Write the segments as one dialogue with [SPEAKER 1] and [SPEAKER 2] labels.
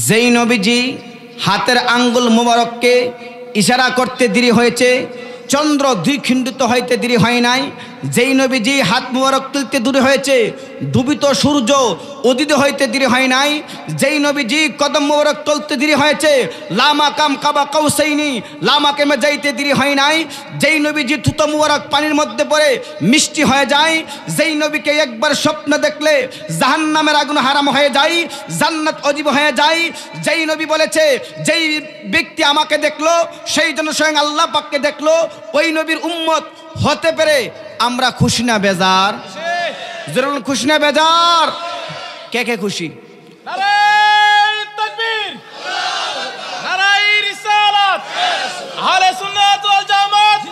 [SPEAKER 1] যেই নবীজি হাতের আঙ্গুল মোবারককে ইশারা করতে দেরি হয়েছে, চন্দ্র দ্বিখণ্ডিত হইতে দেরি হয় নাই। যেই নবীজি হাত মোবারক তুলতে দূরে হয়েছে, ডুবিত সূর্য উদিত হইতে দেরি হয় নাই। যেই নবীজি কদম মোবারক তুলতে দেরি হয়েছে, লামা কাম কাবা কাউসাইনি লামা কেমে যাইতে দেরি হয় নাই। যেই নবীজি থুতো মোবারক পানির মধ্যে পড়ে মিষ্টি হয়ে যায়। যেই নবীকে একবার স্বপ্ন দেখলে জাহান্নামের আগুন হারাম হয়ে যায়, জান্নাত অজীব হয়ে যায়। যেই নবী বলেছে যেই ব্যক্তি আমাকে দেখলো সেই জন্য স্বয়ং আল্লাহ পাককে দেখলো, ওই নবীর উম্মত হতে পেরে আমরা খুশি না বেজার? যেরকম খুশি না বেজার? কে কে খুশি?
[SPEAKER 2] নারায়ে তাকবীর, নারায়ে রিসালাত, আহলে সুন্নাত ওয়াল জামাত,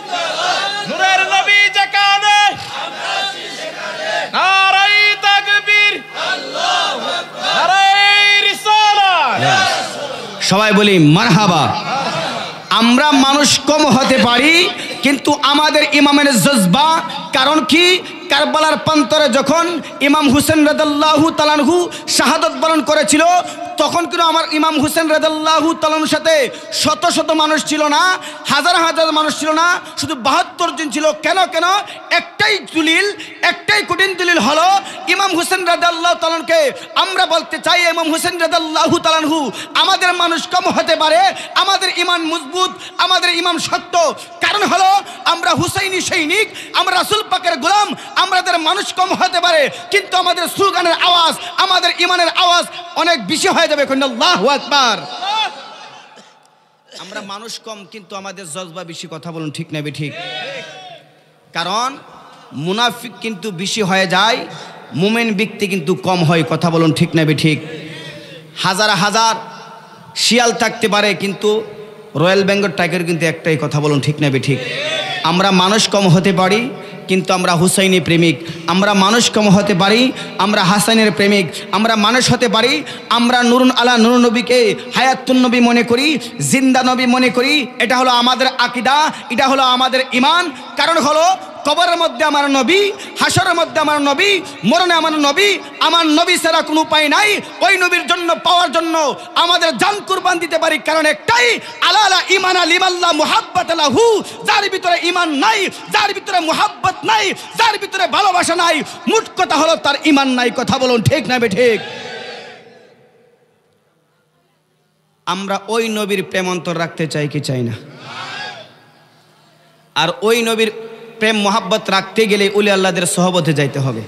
[SPEAKER 2] নূরের নবী যেখানে আমরা আছি সেখানে, নারায়ে তাকবীর, আল্লাহু আকবার, নারায়ে রিসালাত।
[SPEAKER 1] সবাই বলি মারহাবা। আমরা মানুষ কম হতে পারি, কিন্তু আমাদের ইমামের জজবা, কারণ কি? কারবালার প্রান্তরে যখন ইমাম হুসেন রাদিয়াল্লাহু তাআলা আনহু শাহাদাত বরণ করেছিল, তখন কিন্তু আমার ইমাম হুসেন রাদিয়াল্লাহু তাআলা আনহুর সাথে শত শত মানুষ ছিল না, হাজার হাজার মানুষ ছিল না, শুধু 72 জন ছিল। কেন? একটাই দলিল, একটাই কঠিন দলিল হলো ইমাম হুসেন রাদিয়াল্লাহু তাআলা আনহুকে আমরা বলতে চাই, ইমাম হুসেন রাদিয়াল্লাহু তাআলা আনহু আমাদের মানুষ কম হতে পারে, আমাদের ইমান মজবুত, আমাদের ইমান সত্য। কারণ হলো আমরা হুসাইনি সৈনিক, আমরা রাসূল পাকের গোলাম। আমাদের মানুষ কম হতে পারে, কিন্তু আমাদের স্লোগানের আওয়াজ, আমাদের ইমানের আওয়াজ অনেক বেশি হয়ে যাবে। আল্লাহু আকবার। আমরা মানুষ কম, কিন্তু আমাদের জজবা বেশি। কথা বলুন ঠিক না ঠিক? কারণ মুনাফিক কিন্তু বেশি হয়ে যায়, মুমিন ব্যক্তি কিন্তু কম হয়। কথা বলুন ঠিক না ঠিক? হাজার হাজার শিয়াল থাকতে পারে, কিন্তু রয়্যাল বেঙ্গল টাইগার কিন্তু একটাই। কথা বলুন ঠিক না ঠিক? আমরা মানুষ কম হতে পারি, কিন্তু আমরা হুসাইনি প্রেমিক। আমরা মানুষ কম হতে পারি, আমরা হাসানের প্রেমিক। আমরা মানুষ হতে পারি, আমরা নুরুন আলা নুর নবীকে হায়াতুন নবী মনে করি, জিন্দা নবী মনে করি। এটা হলো আমাদের আকীদা, এটা হলো আমাদের ঈমান। কারণ হলো কবরের মধ্যে আমার নবী, হাসরের মধ্যে আমার নবী, মরণে আমার নবী। আমার নবী ছাড়া কোনো উপায় নাই। ওই নবীর জন্য পাওয়ার জন্য আমাদের জান কুরবান দিতে পারি। কারণ একটাই, আলা আলা ঈমান লিমাল্লাহ মুহাব্বাত লাহু। যার ভিতরে ঈমান নাই, যার ভিতরে মুহাব্বত নাই, যার ভিতরে ভালোবাসা নাই, মোট কথা হলো তার ঈমান নাই। কথা বলুন ঠিক না ঠিক? আমরা ওই নবীর প্রেম অন্তর রাখতে চাই কি চাই না? আর ওই নবীর প্রেম মোহাব্বত রাখতে গেলে উলি আল্লাহদের সহবতে যাইতে হবে।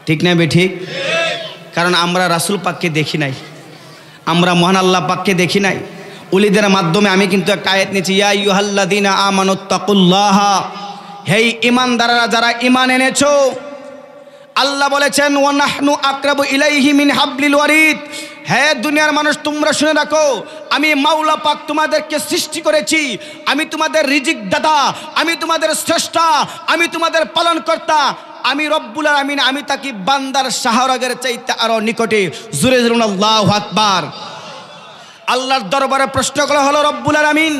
[SPEAKER 1] ঠিক না ঠিক? কারণ আমরা রাসূল পাককে দেখি নাই, আমরা মহান আল্লাহ পাককে দেখি নাই। উলিদের মাধ্যমে আমি কিন্তু একটা আয়াত নিয়েছি, ইয়া আইয়ুহাল্লাযীনা আমানুত্তাকুল্লাহ, হে ঈমানদাররা যারা ঈমান এনেছো, আল্লাহ বলেছেন ওয়া নাহনু আকরাবু ইলাইহি মিন হাবলিল ওয়ারিদ। হে দুনিয়ার মানুষ, তোমরা শুনে রাখো, আমি মাওলা পাক তোমাদেরকে সৃষ্টি করেছি, আমি তোমাদের রিজিক দাতা, আমি তোমাদের স্রষ্টা, আমি তোমাদের পালনকর্তা, আমি রব্বুল আলামিন। আমি তাকি বান্দার শাহরাগের চাইতে আরো নিকটে। জোরে জোরে আল্লাহু আকবার। আল্লাহর দরবারে প্রশ্ন করা হলো, রব্বুল আলামিন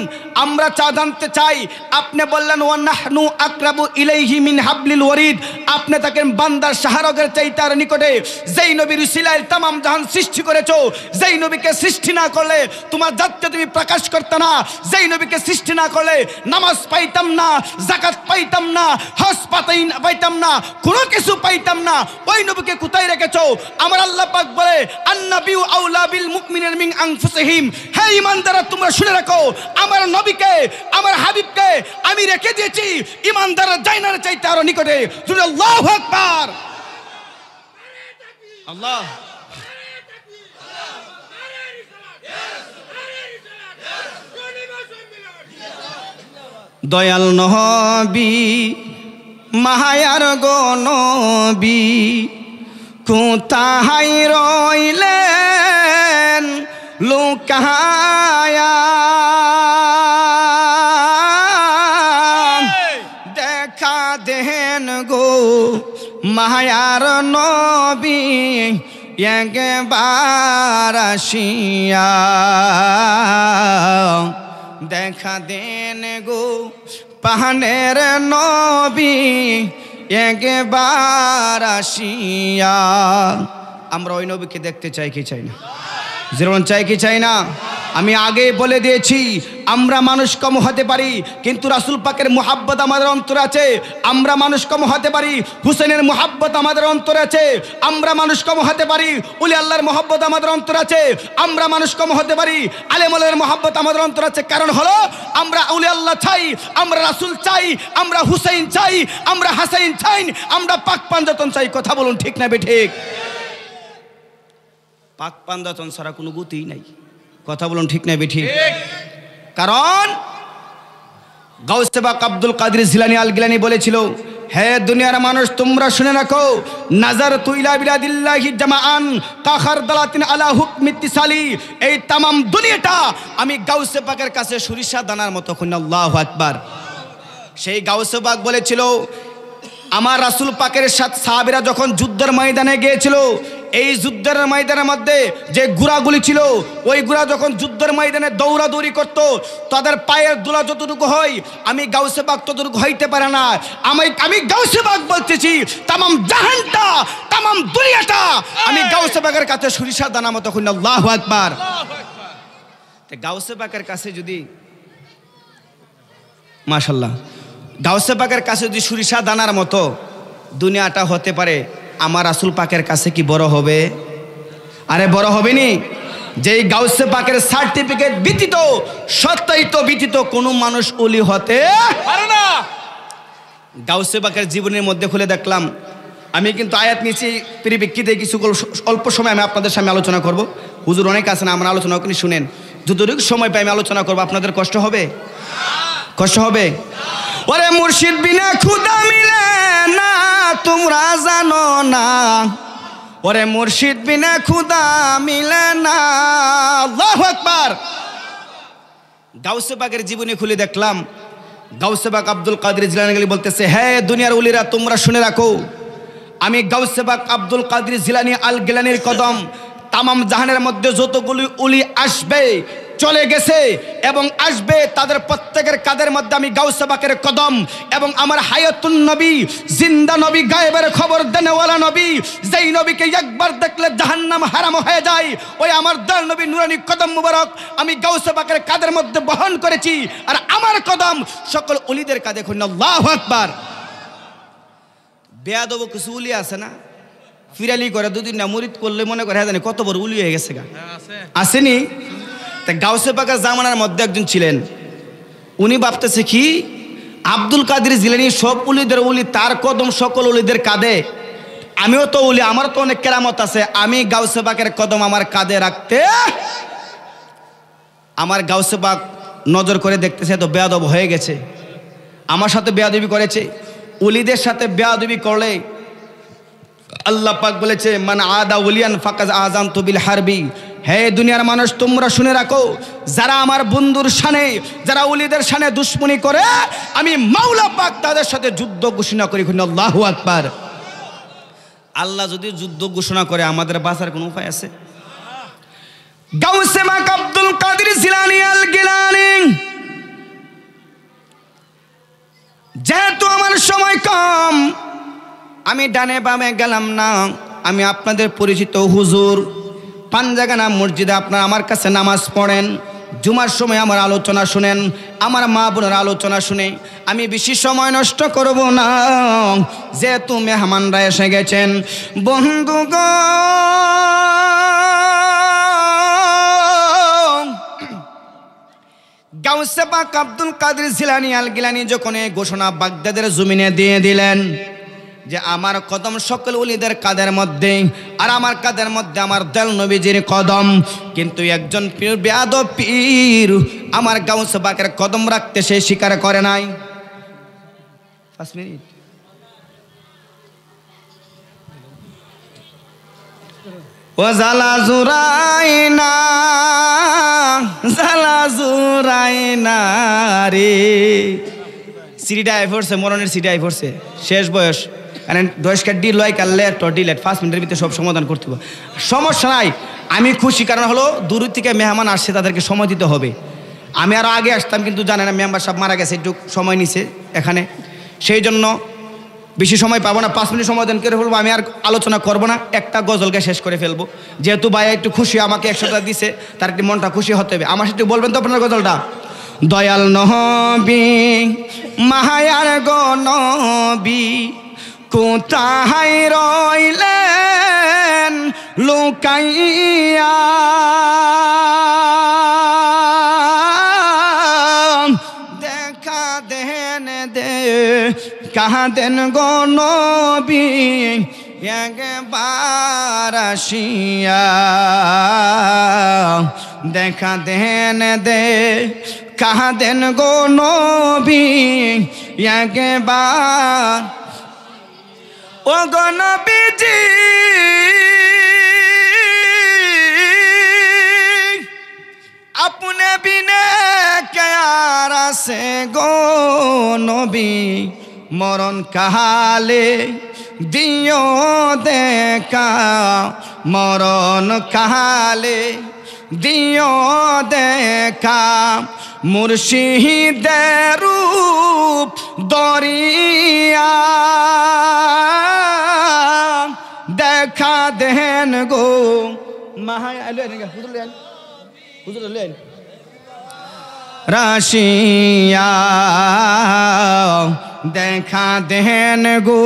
[SPEAKER 1] আমরা জানতে চাই, আপনি বললেন ওয়া নাহনু আকরাবু ইলাইহি মিন হাবলিল ওয়ারিদ, আপনি তাকে বান্দার শাহরগের চাইতে আর নিকটে। যেই নবীর উসিলায় तमाम জাহান সৃষ্টি করেছো, যেই নবীকে সৃষ্টি না করলে তোমার জাতকে তুমি প্রকাশ করতে না, যেই নবীকে সৃষ্টি না করলে নামাজ পাইতাম না, যাকাত পাইতাম না, হজ পাইতাম না, কোনো কিছু পাইতাম না। ওই নবীকে কোথায় রেখেছো? আমার আল্লাহ পাক বলে, আন-নাবিয়্যু আউলা বিল মুমিনিনা মিন আনফুসিহিম। হে ঈমানদাররা, তোমরা শুনে রাখো, আমার নবীকে, আমার হাবিবকে আমি রেখে দিয়েছি ঈমানদাররা জান্নাতের চাইতে আরো নিকটে। আল্লাহু আকবার। আল্লাহ দয়াল নবী, মায়ার গো নবী, কোথায় রইলেন লুকায়া? দেখা দেন গো মায়ার নবী, একবার আসিয়া দেখা দেন গো পাহানের নবী, একবার আসিয়া। আমরা ওই নবীকে দেখতে চাই কি চাই না? যেমন চাই কি চাই না? আমি আগেই বলে দিয়েছি, আমরা মানুষ কম হতে পারি, কিন্তু রাসূল পাকের মুহাব্বত আমাদের অন্তরে আছে। আমরা মানুষ কম হতে পারি, হুসেনের মুহাব্বত আমাদের অন্তরে আছে। আমরা মানুষ কম হতে পারি, উলি আল্লাহর মুহাব্বত আমাদের অন্তরে আছে। আমরা মানুষ কম হতে পারি, আলেম ওলামার মুহাব্বত আমাদের অন্তরে আছে। কারণ হলো আমরা উলি আল্লাহ চাই, আমরা রাসূল চাই, আমরা হুসাইন চাই, আমরা হাসাইন চাই, আমরা পাক পাঞ্জাতন চাই। কথা বলুন ঠিক না বেঠিক? পাক পাঞ্জাতন ছাড়া কোনো গতিই নাই। কথা বলুন ঠিক না বেঠিক? কারণ গাউসে পাক আব্দুল কাদের জিলানী আল গিলানী বলেছিল, হে দুনিয়ার মানুষ তোমরা শুনে রাখো, নাজারতু ইলা বিলাদিল্লাহি জামাআন কাখারদালাতিন আলা হুকমি ইত্তিসালি, এই तमाम দুনিয়াটা আমি গাউসে পাকের কাছে সরিষা দানার মতো। আল্লাহু আকবার। সেই গাউসে পাক বলেছিল, আমার রাসূল পাকের সাথে সাহাবীরা যখন যুদ্ধের ময়দানে গিয়েছিল, এই যুদ্ধের ময়দানের মধ্যে যে ঘোড়াগুলি ছিল, ওই ঘোড়া যখন যুদ্ধের ময়দানে দৌড়াদৌড়ি করত, তাদের পায়ের ধুলা যতটুকু হয় আমি গাউসে পাক ততটুকু হইতে পারে না। আমি গাউসে পাক বলতেছি, तमाम জাহানটা, तमाम দুনিয়াটা আমি গাউসে পাকের কাছে সরিষা দানা মতো। আল্লাহু আকবার। তে গাউসে পাকের কাছে যদি, মাশাআল্লাহ, গাউসে পাকের কাছে যদি সরিষা দানার মতো দুনিয়াটা হতে পারে, আমার রাসূল পাকের কাছে কি বড় হবে? আরে বড় হবে নি? যেই গাউসে পাকের সার্টিফিকেট ব্যতীত, সত্যায়িত ব্যতীত কোনো মানুষ ওলি হতে পারে না। গাউসে পাকের জীবনের মধ্যে খুলে দেখলাম, আমি কিন্তু আয়াত নিচে পরিপ্রেক্ষিতে কিছু অল্প সময় আমি আপনাদের সামনে আলোচনা করব। হুজুর অনেক আছেন, আমরা আলোচনা করি, শুনেন। যতটুকু সময় পাই আমি আলোচনা করব। আপনাদের কষ্ট হবে? কষ্ট হবে? ওরে মুর্শিদ বিনা খুদা মিলে না, তোমরা জানো না। ওরে মুর্শিদ বিনা খুদা মিলে না। আল্লাহু আকবার। গাউসে পাকের জীবনী খুলে দেখলাম, গাউসে পাক আব্দুল কাদের জিলানী বলতেছে, হে দুনিয়ার ওলিরা তোমরা শুনে রাখো, আমি গাউসে পাক আব্দুল কাদের জিলানী আল গিলানীর কদম तमाम জাহানের মধ্যে যতগুলি ওলি আসবে, চলে গেছে এবং আসবে, তাদের প্রত্যেকের কাদের মধ্যে আমি গাউসে পাকের কদম এবং আমার হায়াতুন নবী, জিন্দা নবী, গায়েবের খবর দেনেওয়ালা নবী, যেই নবীকে একবার দেখলে জাহান্নাম হারাম হয়ে যায়, ওই আমার দয়াল নবী নুরানি কদম মুবারক আমি গাউসে পাকের কাদের মধ্যে বহন করেছি। আর আমার কদম সকল ওলিদের কাঁধে। আল্লাহু আকবার। বেয়াদব কিছু উলি আছে না, ফিরালি করে দুদিন না মুরিদ করলে মনে করে জানি কত বড় উলি হয়ে গেছে গা, আসেনি? তা গাউসে পাকের জামানার মধ্যে একজন ছিলেন, উনি ভাবতেছে কি, আব্দুল কাদের জিলানী সব উলিদের উলি, তার কদম সকল উলিদের কাঁধে, আমিও তো উলি, আমার তো অনেক কেরামত আছে, আমি গাউসে পাকের কদম আমার কাঁধে রাখতে। আমার গাউসে পাক নজর করে দেখতেছে তো বেয়াদব হয়ে গেছে, আমার সাথে বেয়াদবি করেছে। উলিদের সাথে বেয়াদবি করলে আল্লাহ পাক বলেছে, মান আদা ওলিয়ান ফাকাজ আযানতু বিল হারবি। হে দুনিয়ার মানুষ তোমরা শুনে রাখো, যারা আমার বন্ধুর শানে, যারা ওলিদের শানে দুশমনি করে, আমি মাওলা পাক তাদের সাথে যুদ্ধ ঘোষণা করি। আল্লাহু আকবার। আল্লাহ যদি যুদ্ধ ঘোষণা করে আমাদের বাঁচার কোনো উপায় আছে? গাউসে পাক আব্দুল কাদের জিলানী আল গিলানী, যেহেতু আমার সময় কম, আমি ডানে বামে গেলাম না, আমি আপনাদের পরিচিত হুজুর, পাঞ্জাগানা মসজিদে আপনারা আমার কাছে নামাজ পড়েন, জুমার সময় আমার আলোচনা শুনেন, আমার মা বোনের আলোচনা শুনে আমি বেশি সময় নষ্ট করব না, যেহেতু মেহমানরা এসে গেছেন। বন্ধুগণ, গাউসে পাক আব্দুল কাদের জিলানী আল গিলানী যখন এই ঘোষণা বাগদাদের জমিনে দিয়ে দিলেন যে আমার কদম সকল ওলিদের কাদের মধ্যে, আর আমার কাদের মধ্যে আমার দয়াল নবীজির কদম, কিন্তু একজন পীর, বেয়াদব পীর, আমার গাউসে পাকের কদম রাখতে সে স্বীকার করে নাই। 5 মিনিট। ও জালা জুরাইনা, জালা জুরাইনা রে। সিডিটা আই পড়ছে, মরণের সিডি আই পড়ছে, শেষ বয়স, কারণ 10 কাটি লয় কাললে ডিলেট 5 মিনিটের ভিতরে সব সমাধান করতে হবে। সমস্যা নাই, আমি খুশি, কারণ হলো দূর থেকে মেহমান আসছে, তাদেরকে সময় দিতে হবে। আমি আরও আগে আসতাম, কিন্তু জানেন না মেম্বার সাহেব মারা গেছে, একটু সময় নিছে এখানে, সেই জন্য বেশি সময় পাবো না, 5 মিনিট সময় দেন করে ফেলবো, আমি আর আলোচনা করবো না, একটা গজলকে শেষ করে ফেলবো। যেহেতু ভাই একটু খুশি, আমাকে 100 টাকা দিছে, তার একটু মনটা খুশি হতে হবে। আমার সাথে বলবেন তো আপনার গজলটা? দয়াল নবী মায়ার গো নবী কোথায় রইলেন লুকাইয়া, দেখা দেন দে কাঁদেন গো নবী একবার আসিয়া, দেখা দেন দে কাঁদেন গো নবী একবার। ও গো নবীজি আপনে বিনে কে আর আছে গো নবী, মরণ কালে দিও দেখা, মরণ কালে দিও দেখা, মুর্শিদের রূপ দরিয়া, দেখা দেন গো মায়া রাশিয়া, দেখা দেন গো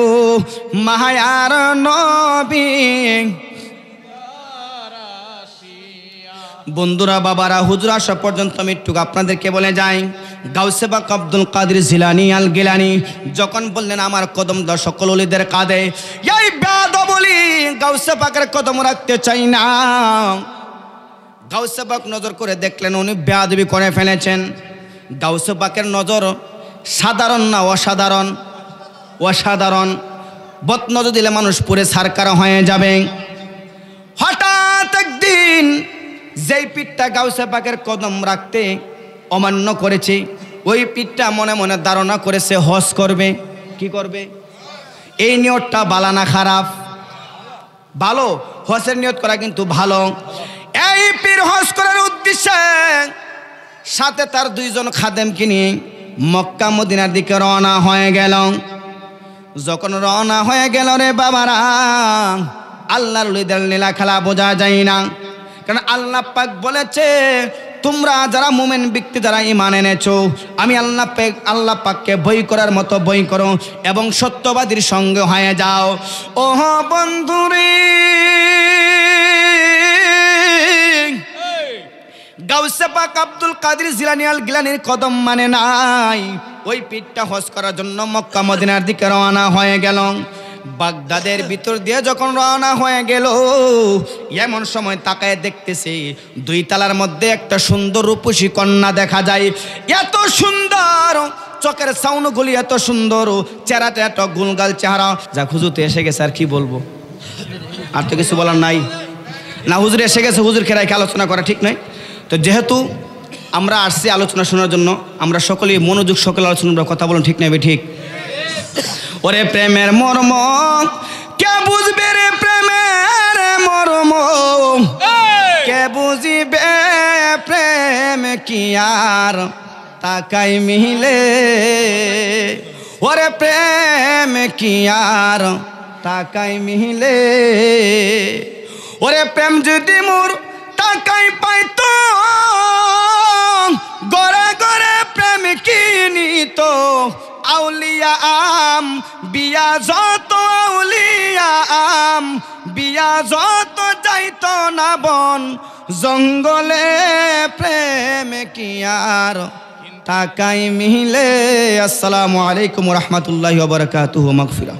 [SPEAKER 1] মায়ার নবী। বন্ধুরা, বাবারা, হুজুর আসা পর্যন্ত আমি একটু আপনাদেরকে বলে যাই, গাউসে পাক আব্দুল কাদের জিলানী আল গিলানী যখন বললেন আমার কদম দা সকল ওলিদের কাঁধে, এই বেয়াদব বলি গাউসে পাকের কদম রাখতে চাই না। গাউসে পাক নজর করে দেখলেন উনি বেয়াদবি করে ফেলেছেন। গাউসে পাকের নজর সাধারণ না অসাধারণ, অসাধারণ। বদনজর দিলে মানুষ পুরে সারকার হয়ে যাবে। হঠাৎ একদিন যেই পীরটা গাউসে পাকের কদম রাখতে অমান্য করেছে, ওই পীরটা মনে মনে ধারণা করেছে হজ করবে। কি করবে? এই নিয়তটা ভালো না খারাপ? ভালো, হজের নিয়ত করা কিন্তু ভালো। এই পীর হজ করার উদ্দেশ্যে সাথে তার 2 জন খাদেমকে নিয়ে মক্কা মদিনার দিকে রওনা হয়ে গেল। যখন রওনা হয়ে গেল রে বাবারা, আল্লাহর ওলিদের লীলা খেলা বোঝা যায় না। কারণ আল্লাহ পাক বলেছে, তোমরা যারা মুমিন ব্যক্তি যারা ঈমান এনেছো, আমি আল্লাহ পাককে ভয় করার মতো ভয় করো এবং সত্যবাদীর সঙ্গে হয়ে যাও। ওহ বন্ধুরে, গাউসে পাক আব্দুল কাদের জিলানী আল গিলানীর কদম মানে নাই। ওই পীরটা হজ করার জন্য মক্কা মদিনার দিকে রওনা হয়ে গেল। বাগদাদের ভিতর দিয়ে যখন রওনা হয়ে গেল, এমন সময় তাকায় দেখতেছে 2 তালার মধ্যে একটা সুন্দর রূপসী কন্যা দেখা যায়। এত সুন্দর চোখের সাউনগুলি, এত সুন্দর চেহারাটা, এত গুলগাল চেহারা। যা হুজুর এসে গেছে, আর কি বলবো, আর তো কিছু বলার নাই। না, হুজুর এসে গেছে, হুজুর খেরাইকে আলোচনা করা ঠিক নয়। তো যেহেতু আমরা আসছি আলোচনা শোনার জন্য, আমরা সকলেই মনোযোগ সকল আলোচনা কথা বলুন, ঠিক নেবে ঠিক? ওরে প্রেমের মর্ম কে বুঝবে রে, প্রেমের মর্ম কে বুঝিবে, প্রেম কি আর তাকাই মিলে, ওরে প্রেম কি আর তাকাই মিলে, ওরে প্রেম যদি মোর তাকাই পাইতো, গড়ে গড়ে প্রেম কিনিত, আউলিয়া আম বিয়া যত, আউলিয়া আম বিয়া যত, যাইত না বন জঙ্গলে, প্রেম কি আর তাকাই মিলে। আসসালামু আলাইকুম ওয়া রাহমাতুল্লাহি ওয়া বারাকাতুহু। মাগফিরা।